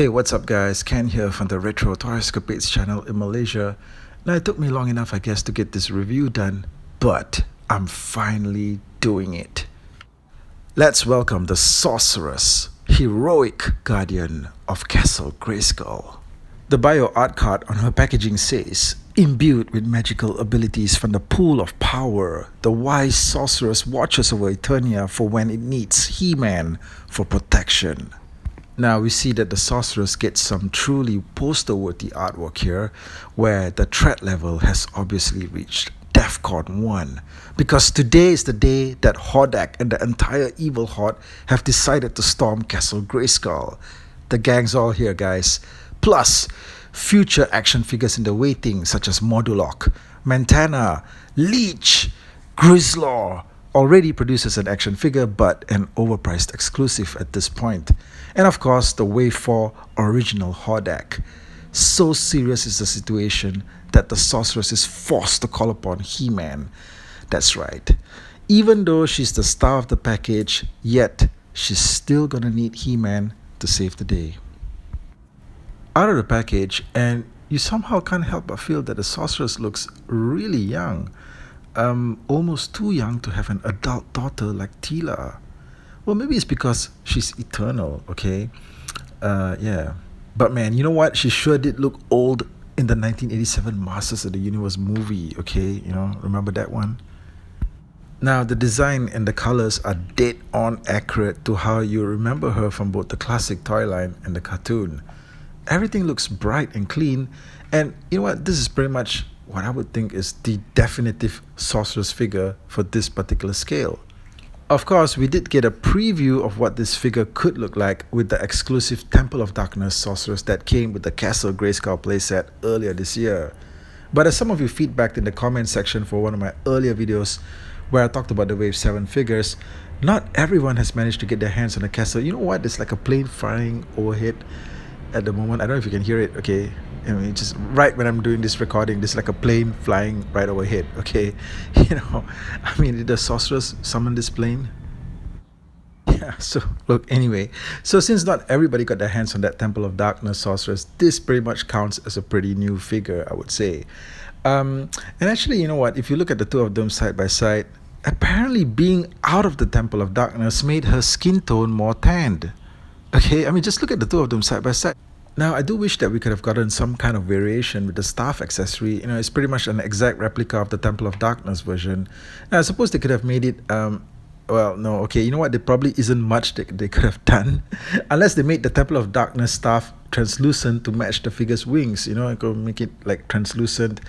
Hey, what's up guys? Ken here from the Retro Toroscopades channel in Malaysia. Now it took me long enough I guess to get this review done, but I'm finally doing it. Let's welcome the Sorceress, heroic guardian of Castle Grayskull. The bio art card on her packaging says, imbued with magical abilities from the pool of power, the wise sorceress watches over Eternia for when it needs He-Man for protection. Now we see that the sorceress gets some truly poster-worthy artwork here, where the threat level has obviously reached DEFCON 1, because today is the day that Hordak and the entire evil horde have decided to storm Castle Grayskull. The gang's all here, guys. Plus, future action figures in the waiting such as Modulok, Mantana, Leech, Grizzlaw, already produces an action figure but an overpriced exclusive at this point. And of course, the Wave 4 original Hordak. So serious is the situation that the sorceress is forced to call upon He-Man. That's right. Even though she's the star of the package, yet she's still gonna need He-Man to save the day. Out of the package, and you somehow can't help but feel that the sorceress looks really young. Almost too young to have an adult daughter like Tila. Well, maybe it's because she's eternal, okay? Yeah. But man, you know what? She sure did look old in the 1987 Masters of the Universe movie, okay? You know, remember that one? Now, the design and the colors are dead on accurate to how you remember her from both the classic toy line and the cartoon. Everything looks bright and clean, and you know what? This is pretty much what I would think is the definitive sorceress figure for this particular scale. Of course, we did get a preview of what this figure could look like with the exclusive Temple of Darkness sorceress that came with the Castle Grayskull playset earlier this year. But as some of you feedbacked in the comment section for one of my earlier videos where I talked about the Wave 7 figures, not everyone has managed to get their hands on the castle. You know what? There's like a plane flying overhead at the moment. I don't know if you can hear it, okay? I mean, just right when I'm doing this recording, there's like a plane flying right overhead, okay? You know, I mean, did the sorceress summon this plane? Yeah, so look, anyway. So since not everybody got their hands on that Temple of Darkness sorceress, this pretty much counts as a pretty new figure, I would say. And actually, you know what? If you look at the two of them side by side, apparently being out of the Temple of Darkness made her skin tone more tanned. Okay, I mean, just look at the two of them side by side. Now, I do wish that we could have gotten some kind of variation with the staff accessory. You know, it's pretty much an exact replica of the Temple of Darkness version. Now, I suppose they could have made it, well, no, okay, you know what? There probably isn't much that they could have done. Unless they made the Temple of Darkness staff translucent to match the figure's wings. You know, I could make it like translucent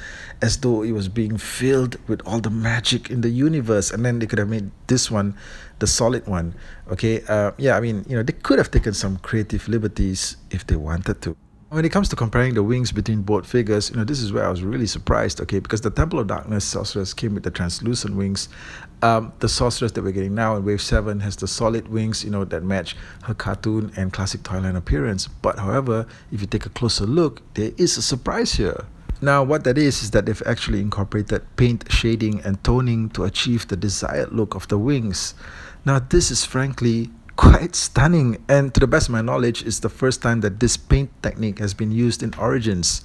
as though it was being filled with all the magic in the universe. And then they could have made this one the solid one. Okay, yeah, I mean, you know, they could have taken some creative liberties if they wanted to. When it comes to comparing the wings between both figures, you know, this is where I was really surprised, okay, because the Temple of Darkness sorceress came with the translucent wings. The sorceress that we're getting now in Wave 7 has the solid wings, you know, that match her cartoon and classic toyline appearance. But however, if you take a closer look, there is a surprise here. Now, what that is that they've actually incorporated paint shading and toning to achieve the desired look of the wings. Now, this is frankly quite stunning, and to the best of my knowledge, it's the first time that this paint technique has been used in Origins.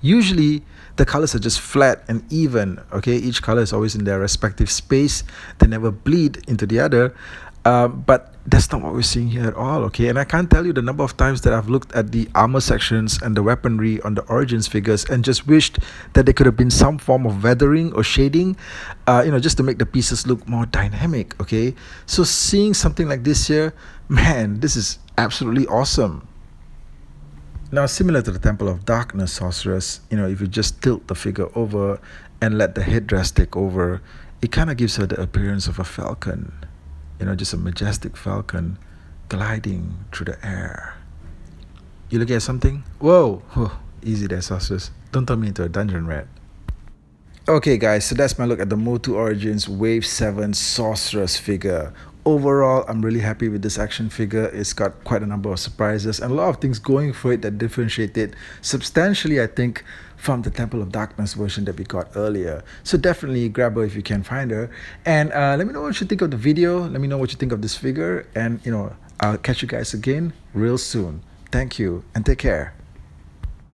Usually, the colors are just flat and even, okay? Each color is always in their respective space. They never bleed into the other. But that's not what we're seeing here at all, okay? And I can't tell you the number of times that I've looked at the armor sections and the weaponry on the Origins figures and just wished that there could have been some form of weathering or shading, you know, just to make the pieces look more dynamic, okay? So seeing something like this here, man, this is absolutely awesome. Now, similar to the Temple of Darkness sorceress, you know, if you just tilt the figure over and let the headdress take over, it kind of gives her the appearance of a falcon. You know, just a majestic falcon gliding through the air. You look at something? Whoa! Oh, easy there, sorceress. Don't turn me into a dungeon rat. Okay guys, so that's my look at the MOTU Origins Wave 7 Sorceress figure. Overall, I'm really happy with this action figure. It's got quite a number of surprises and a lot of things going for it that differentiate it substantially, I think, from the Temple of Darkness version that we got earlier. So definitely grab her if you can find her. And let me know what you think of the video. Let me know what you think of this figure. And, you know, I'll catch you guys again real soon. Thank you and take care.